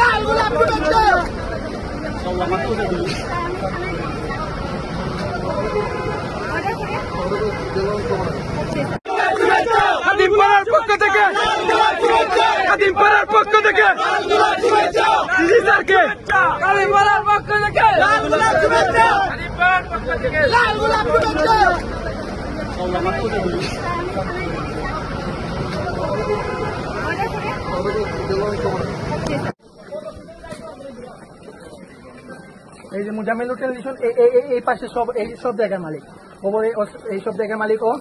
লাল গোলাপ শুভেচ্ছা। খাদিমপাড়ার পক্ষ থেকে খাদিমপাড়ার পক্ষ থেকে দিদি স্যারকে খাদিমপাড়ার পক্ষ থেকে লাল গোলাপ শুভেচ্ছা। খাদিমপাড়ার পক্ষ থেকে লাল গোলাপ শুভেচ্ছা। এই যে মুজামিল হোটেল এই পাশে এই সব জায়গার মালিক এই সব জায়গার মালিক ও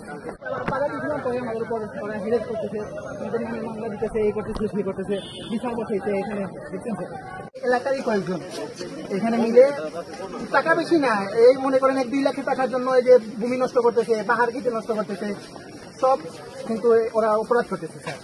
হিরেজ করতেছে, মামলা দিতেছে, এই করতেছে, সেই করতেছে, বিচার বসাইছে এখানে দেখছেন এলাকারই কয়েকজন এখানে মিলে টাকা বেশি না, এই মনে করেন 1-2 লাখ টাকার জন্য এই যে ভূমি নষ্ট করতেছে, পাহাড় কেটে নষ্ট করতেছে, সব কিন্তু ওরা অপরাধ করতেছে স্যার।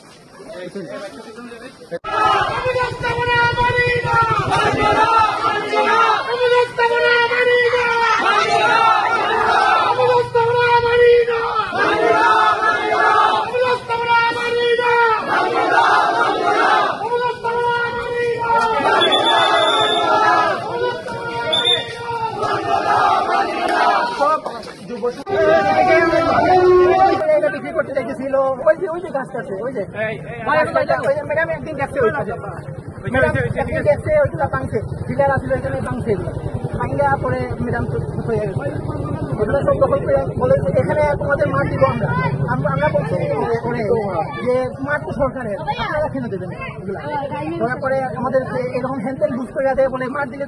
বিক্রি করতে দেখেছিল ওই যে গাছটা আছে, ওই যে ম্যাডাম একদিন দেখছে, একদিন দেখছে ওইগুলা ভাঙছে, ডিলার আসলে এখানে ভাঙছে, ভাঙা পরে ম্যাডাম হয়ে গেছে ওগুলো সব দখল করে বলে এখানে তোমাদের মাঠ দিব আমরা বলছি যে মাঠ তো সরকারের, আপনারা কেন দেবেন এগুলা, পরে আমাদের এরকম হ্যান্ডেল বুঝ করে দেয় বলে মাঠ দিলে